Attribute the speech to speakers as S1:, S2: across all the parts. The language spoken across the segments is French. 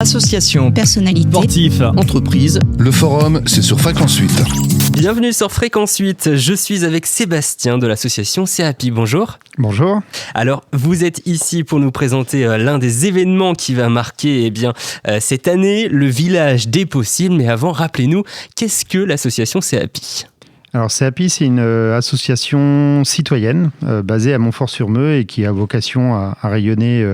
S1: Association,
S2: personnalité,
S1: sportif, entreprise.
S3: Le forum, c'est sur Fréquence 8.
S4: Bienvenue sur Fréquence 8, je suis avec Sébastien de l'association CEAPI, bonjour.
S5: Bonjour.
S4: Alors, vous êtes ici pour nous présenter l'un des événements qui va marquer cette année, le village des possibles. Mais avant, rappelez-nous, qu'est-ce que l'association CEAPI ?
S5: Alors CEAPI, c'est une association citoyenne basée à Montfort-sur-Meux et qui a vocation à rayonner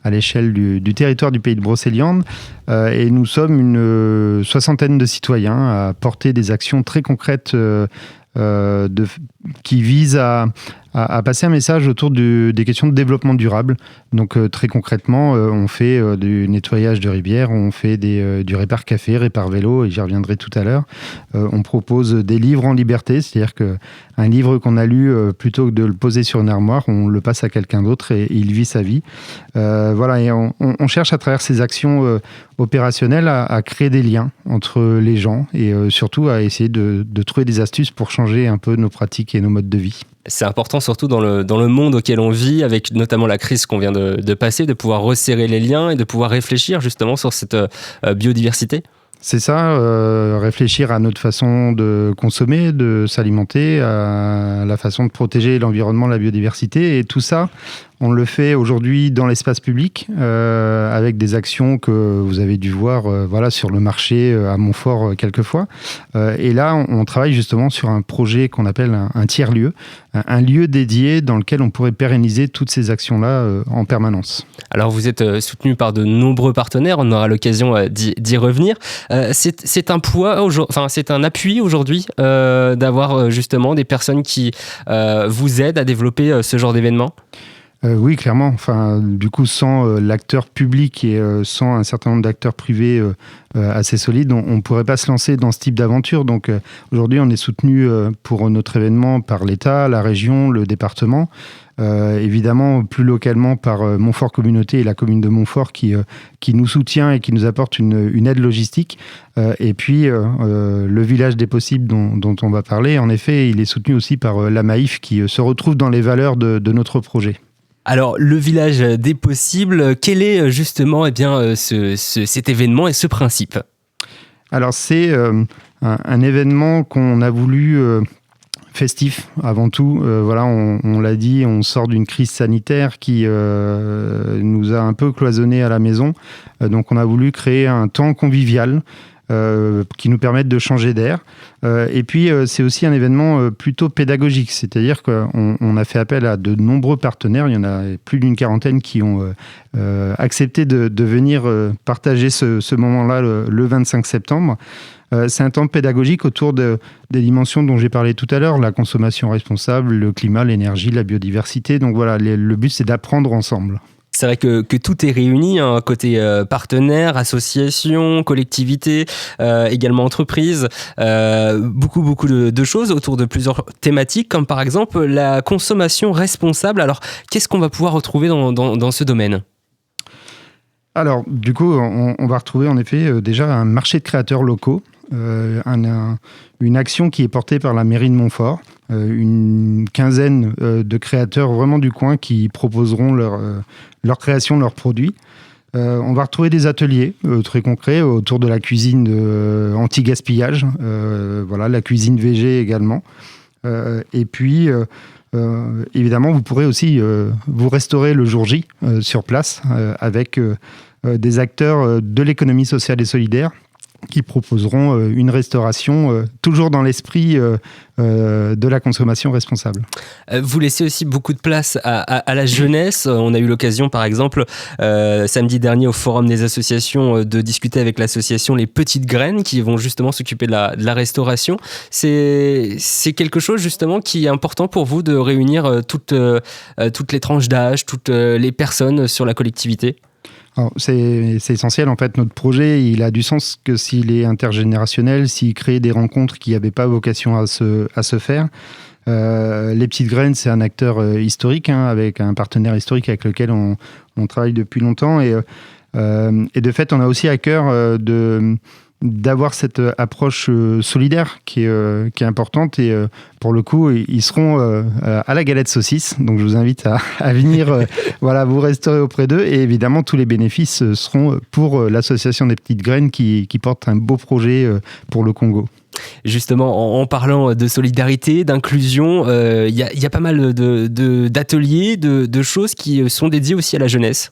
S5: à l'échelle du territoire du pays de Brocéliande. Et nous sommes une soixantaine de citoyens à porter des actions très concrètes qui visent à passer un message autour des questions de développement durable. Donc très concrètement, on fait du nettoyage de rivières, on fait du répar café, répar vélo, et j'y reviendrai tout à l'heure. On propose des livres en liberté, c'est-à-dire qu'un livre qu'on a lu, plutôt que de le poser sur une armoire, on le passe à quelqu'un d'autre et il vit sa vie. Voilà, et on cherche à travers ces actions opérationnelles à créer des liens entre les gens et surtout à essayer de trouver des astuces pour changer un peu nos pratiques et nos modes de vie.
S4: C'est important surtout dans le monde auquel on vit, avec notamment la crise qu'on vient de passer, de pouvoir resserrer les liens et de pouvoir réfléchir justement sur cette biodiversité.
S5: C'est ça, réfléchir à notre façon de consommer, de s'alimenter, à la façon de protéger l'environnement, la biodiversité. Et tout ça, on le fait aujourd'hui dans l'espace public, avec des actions que vous avez dû voir sur le marché à Montfort quelquefois. Et là, on travaille justement sur un projet qu'on appelle un tiers-lieu, un lieu dédié dans lequel on pourrait pérenniser toutes ces actions-là en permanence.
S4: Alors vous êtes soutenu par de nombreux partenaires, on aura l'occasion d'y revenir. C'est un appui aujourd'hui d'avoir justement des personnes qui vous aident à développer ce genre d'événement ?
S5: Oui, clairement. Enfin, du coup, sans l'acteur public et sans un certain nombre d'acteurs privés assez solides, on ne pourrait pas se lancer dans ce type d'aventure. Donc aujourd'hui, on est soutenu pour notre événement par l'État, la région, le département. Évidemment, plus localement par Montfort Communauté et la commune de Montfort qui nous soutient et qui nous apporte une aide logistique. Et puis, le village des possibles dont on va parler, en effet, il est soutenu aussi par la Maïf qui se retrouve dans les valeurs de notre projet.
S4: Alors, le village des possibles, quel est justement cet événement et ce principe ?
S5: Alors, c'est un événement qu'on a voulu festif avant tout. On l'a dit, on sort d'une crise sanitaire qui nous a un peu cloisonnés à la maison. Donc, on a voulu créer un temps convivial qui nous permettent de changer d'air. Et puis, c'est aussi un événement plutôt pédagogique, c'est-à-dire qu'on a fait appel à de nombreux partenaires, il y en a plus d'une quarantaine qui ont accepté de venir partager ce moment-là le 25 septembre. C'est un temps pédagogique autour des dimensions dont j'ai parlé tout à l'heure, la consommation responsable, le climat, l'énergie, la biodiversité. Donc voilà, le but, c'est d'apprendre ensemble.
S4: C'est vrai que tout est réuni, hein, côté partenaires, associations, collectivités, également entreprises, beaucoup de choses autour de plusieurs thématiques, comme par exemple la consommation responsable. Alors, qu'est-ce qu'on va pouvoir retrouver dans ce domaine ?
S5: Alors, du coup, on va retrouver en effet déjà un marché de créateurs locaux, une action qui est portée par la mairie de Montfort, une quinzaine de créateurs vraiment du coin qui proposeront leur création, leurs produits. On va retrouver des ateliers très concrets autour de la cuisine anti-gaspillage, la cuisine végé également. Et puis, évidemment, vous pourrez aussi vous restaurer le jour J sur place avec des acteurs de l'économie sociale et solidaire qui proposeront une restauration toujours dans l'esprit de la consommation responsable.
S4: Vous laissez aussi beaucoup de place à la jeunesse. On a eu l'occasion, par exemple, samedi dernier au Forum des associations, de discuter avec l'association Les Petites Graines qui vont justement s'occuper de la restauration. C'est quelque chose justement qui est important pour vous de réunir toutes les tranches d'âge, toutes les personnes sur la collectivité ?
S5: Alors, c'est essentiel, en fait. Notre projet, il a du sens que s'il est intergénérationnel, s'il crée des rencontres qui n'avaient pas vocation à se faire. Les Petites Graines, c'est un acteur historique, avec un partenaire historique avec lequel on travaille depuis longtemps. Et de fait, on a aussi à cœur d'avoir cette approche solidaire qui est importante. Et pour le coup, ils seront à la galette saucisse. Donc je vous invite à venir vous restaurer auprès d'eux. Et évidemment, tous les bénéfices seront pour l'association des petites graines qui porte un beau projet pour le Congo.
S4: Justement, en parlant de solidarité, d'inclusion, il y a pas mal d'ateliers, de choses qui sont dédiées aussi à la jeunesse.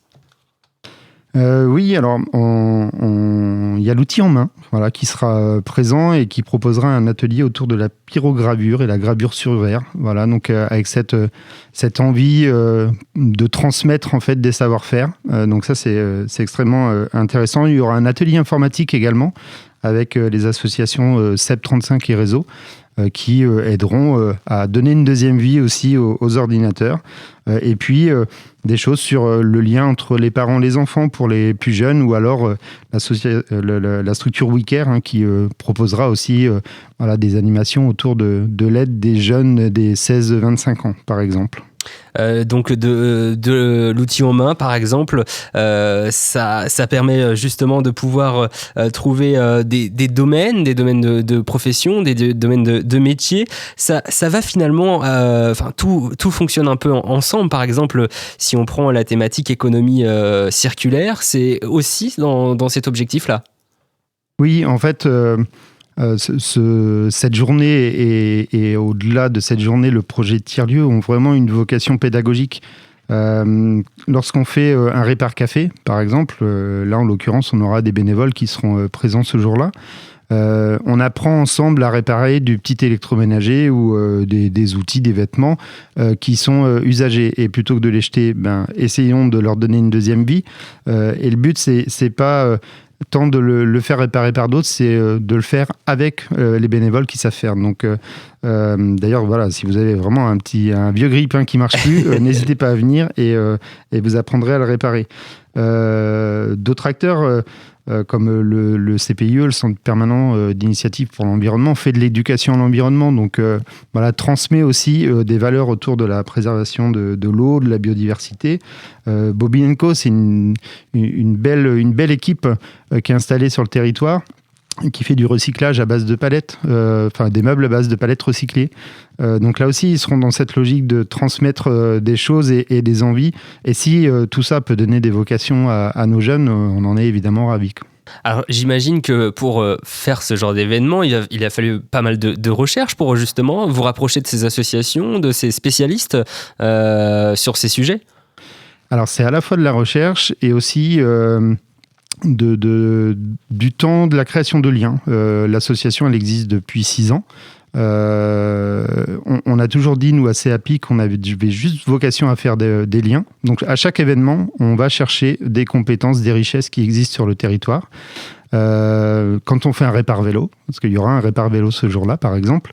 S5: Oui, alors il y a l'outil en main, qui sera présent et qui proposera un atelier autour de la pyrogravure et la gravure sur verre. Voilà, donc avec cette envie de transmettre en fait des savoir-faire. Donc ça c'est extrêmement intéressant. Il y aura un atelier informatique également avec les associations CEP35 et Réseau qui aideront à donner une deuxième vie aussi aux ordinateurs. Et puis des choses sur le lien entre les parents et les enfants pour les plus jeunes, ou alors la structure WeCare qui proposera aussi des animations autour de l'aide des jeunes des 16-25 ans, par exemple.
S4: Donc de l'outil en main par exemple, ça permet justement de pouvoir trouver des domaines de profession, des domaines de métier. Ça va finalement, tout fonctionne un peu ensemble. Par exemple, si on prend la thématique économie circulaire, c'est aussi dans cet objectif-là. Oui,
S5: en fait. Cette journée et au-delà de cette journée, le projet Tiers-Lieux ont vraiment une vocation pédagogique. Lorsqu'on fait un répar café, par exemple, là en l'occurrence, on aura des bénévoles qui seront présents ce jour-là. On apprend ensemble à réparer du petit électroménager ou des outils, des vêtements qui sont usagés. Et plutôt que de les jeter, essayons de leur donner une deuxième vie. Et le but, c'est pas tant de le faire réparer par d'autres, c'est de le faire avec les bénévoles qui savent faire. Donc, d'ailleurs, si vous avez vraiment un vieux grille-pain qui marche plus, n'hésitez pas à venir et vous apprendrez à le réparer. D'autres acteurs, comme le CPIE, le Centre permanent d'initiative pour l'environnement, fait de l'éducation à l'environnement. Donc, transmet aussi des valeurs autour de la préservation de l'eau, de la biodiversité. Bobby & Co, c'est une belle équipe qui est installée sur le territoire, qui fait du recyclage à base de palettes, des meubles à base de palettes recyclées. Donc là aussi, ils seront dans cette logique de transmettre des choses et des envies. Et si tout ça peut donner des vocations à nos jeunes, on en est évidemment ravis.
S4: Alors j'imagine que pour faire ce genre d'événement, il a fallu pas mal de recherches pour justement vous rapprocher de ces associations, de ces spécialistes sur ces sujets.
S5: Alors c'est à la fois de la recherche et aussi du temps de la création de liens. L'association, elle existe depuis 6 ans. On a toujours dit, nous, à CEAPI, qu'on avait juste vocation à faire des liens. Donc, à chaque événement, on va chercher des compétences, des richesses qui existent sur le territoire. Quand on fait un répar vélo, parce qu'il y aura un répar vélo ce jour-là, par exemple,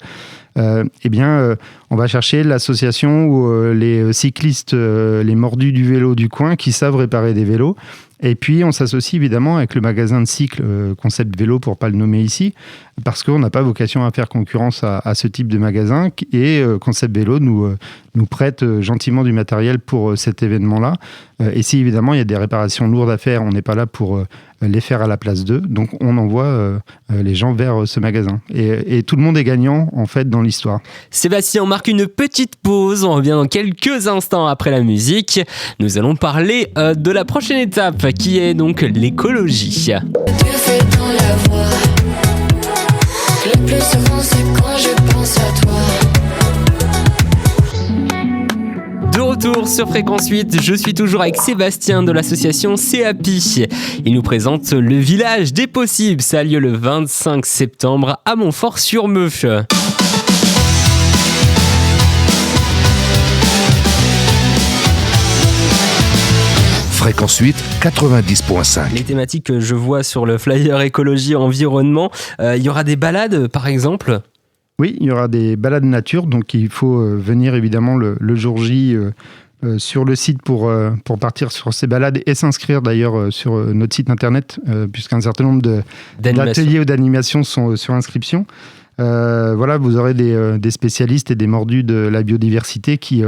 S5: on va chercher l'association ou les cyclistes, les mordus du vélo du coin qui savent réparer des vélos. Et puis, on s'associe évidemment avec le magasin de cycle Concept Vélo, pour ne pas le nommer ici, parce qu'on n'a pas vocation à faire concurrence à ce type de magasin. Et Concept Vélo nous prête gentiment du matériel pour cet événement-là. Et si évidemment, il y a des réparations lourdes à faire, on n'est pas là pour les faire à la place d'eux. Donc, on envoie les gens vers ce magasin. Et tout le monde est gagnant, en fait, dans l'histoire.
S4: Sébastien, on marque une petite pause. On revient dans quelques instants après la musique. Nous allons parler de la prochaine étape, qui est donc l'écologie.
S2: Tu fais dans la voix. Le plus souvent, c'est quand je pense à toi.
S4: De retour sur Fréquence 8, je suis toujours avec Sébastien de l'association CEAPI. Il nous présente le village des possibles. Ça a lieu le 25 septembre à Montfort-sur-Meuse.
S3: Fréquence 8, 90.5.
S4: Les thématiques que je vois sur le flyer écologie, environnement, il y aura des balades par exemple ?
S5: Oui, il y aura des balades nature, donc il faut venir évidemment le jour J sur le site pour partir sur ces balades et s'inscrire d'ailleurs sur notre site internet, puisqu'un certain nombre d'ateliers ou d'animations sont sur inscription. Vous aurez des spécialistes et des mordus de la biodiversité qui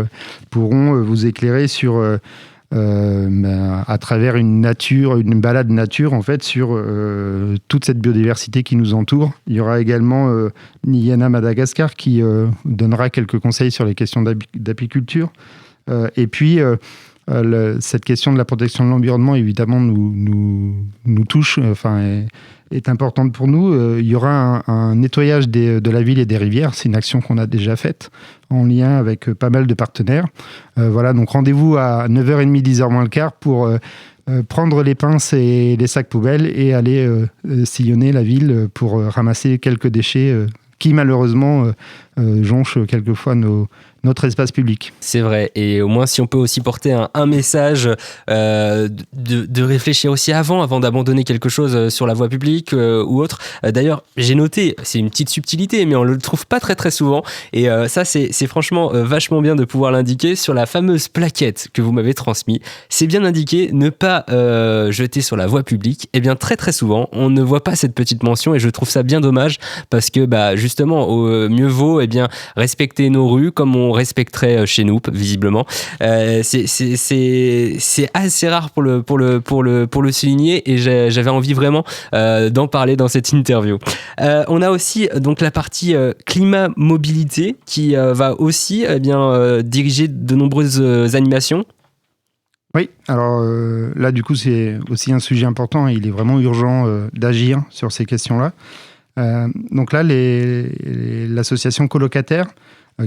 S5: pourront vous éclairer sur à travers une balade nature en fait sur toute cette biodiversité qui nous entoure. Il y aura également Niana Madagascar qui donnera quelques conseils sur les questions d'apiculture. Et puis cette question de la protection de l'environnement évidemment nous touche, est importante pour nous. Il y aura un nettoyage de la ville et des rivières. C'est une action qu'on a déjà faite en lien avec pas mal de partenaires. Voilà, donc rendez-vous à 9h30, 10h moins le quart pour prendre les pinces et les sacs poubelles et aller sillonner la ville pour ramasser quelques déchets qui malheureusement jonchent quelquefois notre espace public.
S4: C'est vrai, et au moins si on peut aussi porter un message de réfléchir aussi avant d'abandonner quelque chose sur la voie publique ou autre. D'ailleurs, j'ai noté, c'est une petite subtilité, mais on le trouve pas très très souvent, et ça c'est franchement vachement bien de pouvoir l'indiquer sur la fameuse plaquette que vous m'avez transmise. C'est bien indiqué, ne pas jeter sur la voie publique. Et bien très très souvent, on ne voit pas cette petite mention, et je trouve ça bien dommage, parce que justement, mieux vaut respecter nos rues comme on respecterait chez nous, visiblement. C'est assez rare pour le souligner, et j'avais envie vraiment d'en parler dans cette interview. On a aussi donc la partie climat-mobilité qui va aussi diriger de nombreuses animations.
S5: Oui, alors là du coup c'est aussi un sujet important, et il est vraiment urgent d'agir sur ces questions-là. Donc là, l'association Colocataire,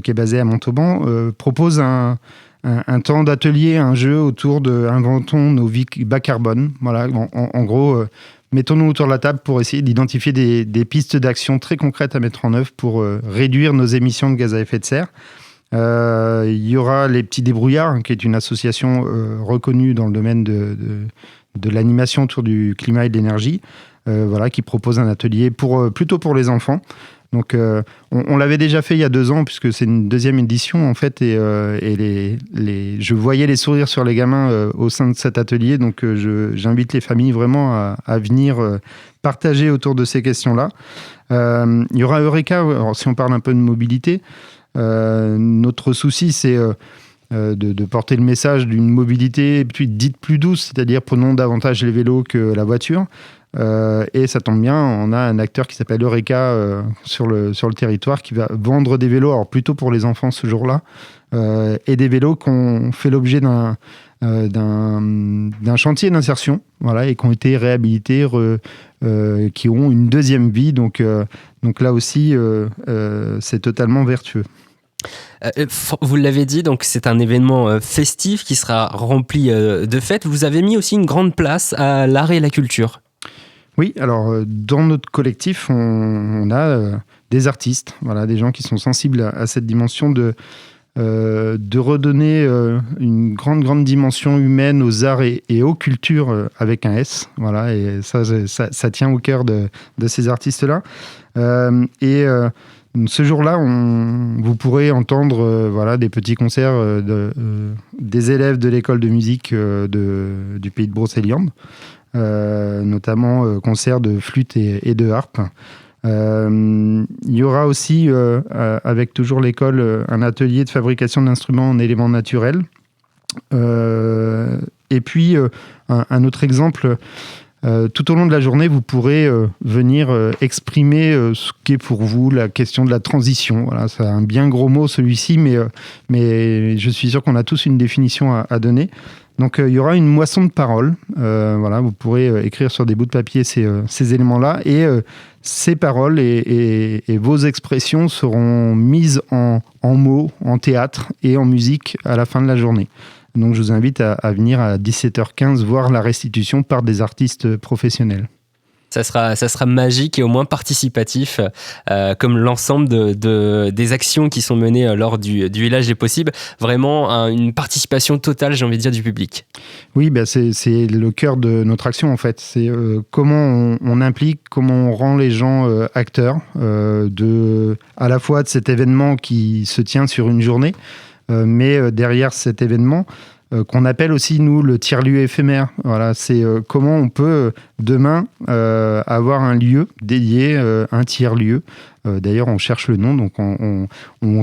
S5: qui est basée à Montauban, propose un temps d'atelier, un jeu autour de Inventons nos vies bas carbone. Voilà, en gros, mettons-nous autour de la table pour essayer d'identifier des pistes d'action très concrètes à mettre en œuvre pour réduire nos émissions de gaz à effet de serre. Il y aura les Petits Débrouillards, qui est une association reconnue dans le domaine de l'animation autour du climat et de l'énergie. Qui propose un atelier plutôt pour les enfants. Donc, on l'avait déjà fait il y a 2 ans, puisque c'est une 2e édition, en fait, et je voyais les sourires sur les gamins au sein de cet atelier. Donc, j'invite les familles vraiment à venir partager autour de ces questions-là. Il y aura Eureka. Alors, si on parle un peu de mobilité, notre souci, c'est de porter le message d'une mobilité dite plus douce, c'est-à-dire prenons davantage les vélos que la voiture. Et ça tombe bien, on a un acteur qui s'appelle Eureka sur le territoire qui va vendre des vélos, alors plutôt pour les enfants ce jour-là, et des vélos qui ont fait l'objet d'un chantier d'insertion, et qui ont été réhabilités, qui ont une 2e vie. Donc là aussi, c'est totalement vertueux.
S4: Vous l'avez dit, donc c'est un événement festif qui sera rempli de fêtes. Vous avez mis aussi une grande place à l'art et la culture.
S5: Oui, alors dans notre collectif, on a des artistes, des gens qui sont sensibles à cette dimension de redonner une grande dimension humaine aux arts et aux cultures avec un S. Et ça tient au cœur de ces artistes-là. Ce jour-là, vous pourrez entendre des petits concerts des élèves de l'école de musique du pays de Brocéliande. Notamment concert de flûte et de harpe. Il y aura aussi, avec toujours l'école, un atelier de fabrication d'instruments en éléments naturels. Et puis, un autre exemple, tout au long de la journée, vous pourrez venir exprimer ce qu'est pour vous la question de la transition. C'est un bien gros mot celui-ci, mais je suis sûr qu'on a tous une définition à donner. Donc, il y aura une moisson de paroles. Vous pourrez écrire sur des bouts de papier ces éléments-là. Et ces paroles et vos expressions seront mises en mots, en théâtre et en musique à la fin de la journée. Donc, je vous invite à venir à 17h15 voir la restitution par des artistes professionnels.
S4: Ça sera magique et au moins participatif, comme l'ensemble des actions qui sont menées lors du Village des Possibles. Vraiment une participation totale, j'ai envie de dire, du public.
S5: Oui, c'est le cœur de notre action en fait. C'est comment on implique, comment on rend les gens acteurs à la fois de cet événement qui se tient sur une journée, mais derrière cet événement, qu'on appelle aussi, nous, le tiers-lieu éphémère. Voilà, c'est comment on peut, demain, avoir un lieu dédié, un tiers-lieu. D'ailleurs, on cherche le nom, donc on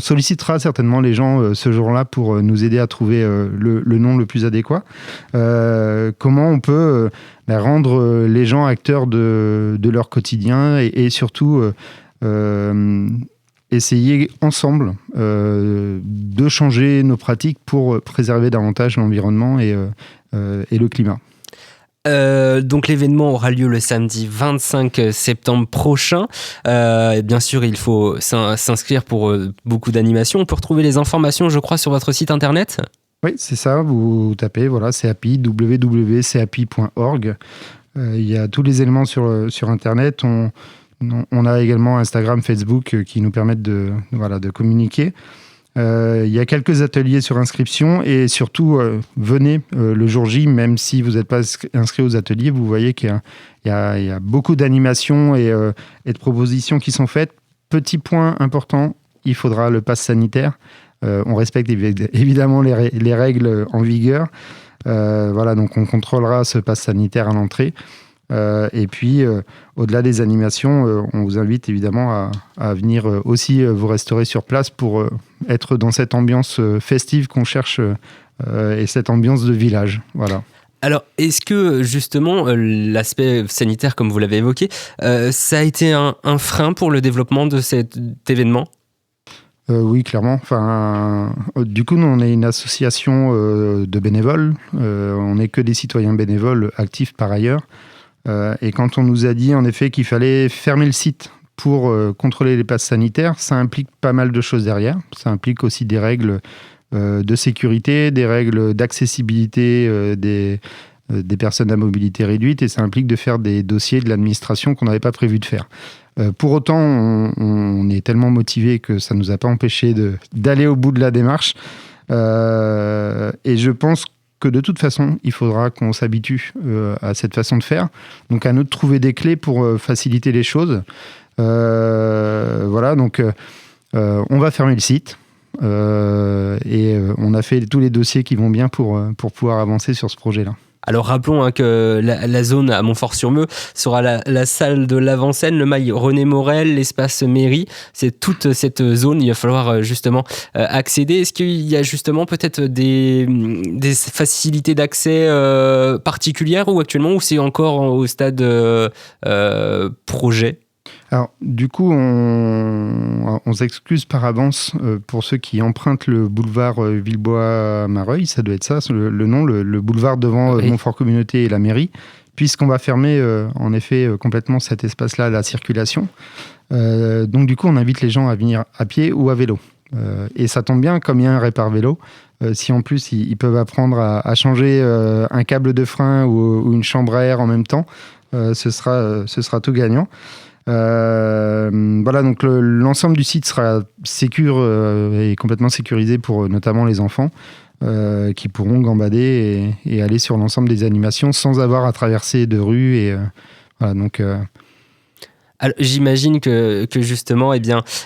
S5: sollicitera certainement les gens ce jour-là pour nous aider à trouver le nom le plus adéquat. Comment on peut rendre les gens acteurs de leur quotidien et surtout essayer ensemble de changer nos pratiques pour préserver davantage l'environnement et le climat.
S4: Donc l'événement aura lieu le samedi 25 septembre prochain. Bien sûr, il faut s'inscrire pour beaucoup d'animations. On peut retrouver les informations, je crois, sur votre site internet.
S5: Oui, c'est ça. Vous tapez CAPI, www.capi.org. Il y a tous les éléments sur internet. On a également Instagram, Facebook qui nous permettent de communiquer. Il y a quelques ateliers sur inscription et surtout, venez le jour J, même si vous n'êtes pas inscrit aux ateliers, vous voyez qu'il y a beaucoup d'animations et de propositions qui sont faites. Petit point important, il faudra le pass sanitaire. On respecte évidemment les règles en vigueur. Donc on contrôlera ce pass sanitaire à l'entrée. Et puis, au-delà des animations, on vous invite évidemment à venir aussi vous restaurer sur place pour être dans cette ambiance festive qu'on cherche et cette ambiance de village. Voilà.
S4: Alors, est-ce que justement l'aspect sanitaire, comme vous l'avez évoqué, ça a été un frein pour le développement de cet événement ?
S5: Oui, clairement. Du coup, nous, on est une association de bénévoles. On n'est que des citoyens bénévoles actifs par ailleurs. Et quand on nous a dit en effet qu'il fallait fermer le site pour contrôler les passes sanitaires, ça implique pas mal de choses derrière. Ça implique aussi des règles de sécurité, des règles d'accessibilité des personnes à mobilité réduite, et ça implique de faire des dossiers de l'administration qu'on n'avait pas prévu de faire. Pour autant, on est tellement motivés que ça ne nous a pas empêché d'aller au bout de la démarche. Et je pense que de toute façon, il faudra qu'on s'habitue à cette façon de faire. Donc, à nous de trouver des clés pour faciliter les choses. On va fermer le site. Et on a fait tous les dossiers qui vont bien pour pouvoir avancer sur ce projet-là.
S4: Alors rappelons que la zone à Montfort-sur-Meux sera la salle de l'avant-scène, le mail René Morel, l'espace mairie. C'est toute cette zone, il va falloir justement accéder. Est-ce qu'il y a justement peut-être des facilités d'accès particulières ou actuellement, ou c'est encore au stade projet ?
S5: Alors, du coup, on s'excuse par avance pour ceux qui empruntent le boulevard Villebois-Mareuil, ça doit être ça, le nom, le boulevard devant Montfort Communauté et la mairie, puisqu'on va fermer en effet complètement cet espace-là à la circulation. Donc, du coup, on invite les gens à venir à pied ou à vélo. Et ça tombe bien, comme il y a un répar vélo, si en plus ils peuvent apprendre à changer un câble de frein ou une chambre à air en même temps, ce sera tout gagnant. Donc l'ensemble du site sera et complètement sécurisé pour notamment les enfants qui pourront gambader et aller sur l'ensemble des animations sans avoir à traverser de rues.
S4: Alors, j'imagine que justement,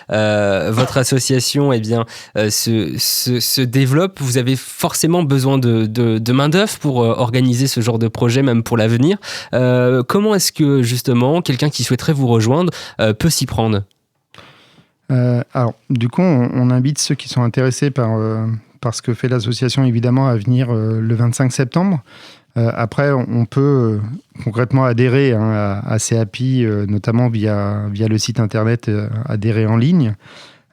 S4: votre association, se développe. Vous avez forcément besoin de main d'œuvre pour organiser ce genre de projet, même pour l'avenir. Comment est-ce que justement quelqu'un qui souhaiterait vous rejoindre peut s'y prendre ?
S5: Alors, du coup, on invite ceux qui sont intéressés par ce que fait l'association, évidemment, à venir le 25 septembre. Après, on peut concrètement adhérer à CAPI, notamment via le site internet, adhérer en ligne.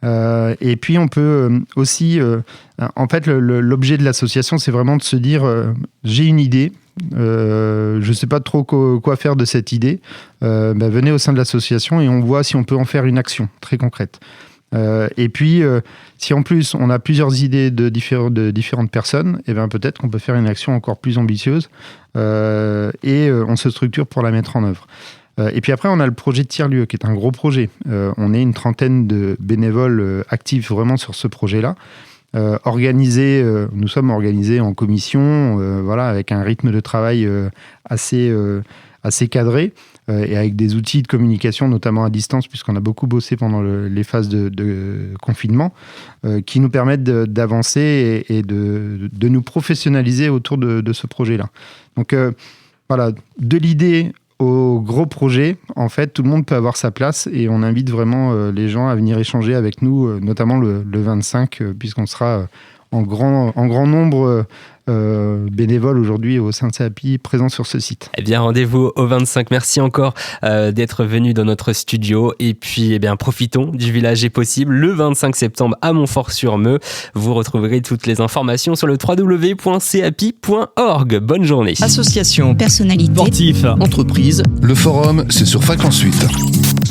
S5: Et puis, on peut aussi... en fait, l'objet de l'association, c'est vraiment de se dire j'ai une idée, je ne sais pas trop quoi faire de cette idée. Venez au sein de l'association et on voit si on peut en faire une action très concrète. Et puis, si en plus on a plusieurs idées de différentes personnes, peut-être qu'on peut faire une action encore plus ambitieuse et on se structure pour la mettre en œuvre. Et puis après, on a le projet de tiers-lieu, qui est un gros projet. On est une trentaine de bénévoles actifs vraiment sur ce projet-là. Nous sommes organisés en commission, avec un rythme de travail assez assez cadré et avec des outils de communication, notamment à distance, puisqu'on a beaucoup bossé pendant les phases de confinement, qui nous permettent d'avancer et de nous professionnaliser autour de ce projet-là. Donc voilà, de l'idée au gros projet, en fait, tout le monde peut avoir sa place et on invite vraiment les gens à venir échanger avec nous, notamment le 25, puisqu'on sera en grand nombre bénévoles aujourd'hui au sein de CEAPI présents sur ce site.
S4: Eh bien, rendez-vous au 25. Merci encore d'être venu dans notre studio. Et puis, profitons du village est possible le 25 septembre à Montfort-sur-Meux. Vous retrouverez toutes les informations sur le www.capi.org. Bonne journée.
S1: Association,
S6: personnalité,
S1: sportif, entreprise.
S3: Le forum, c'est sur Fréquence 8.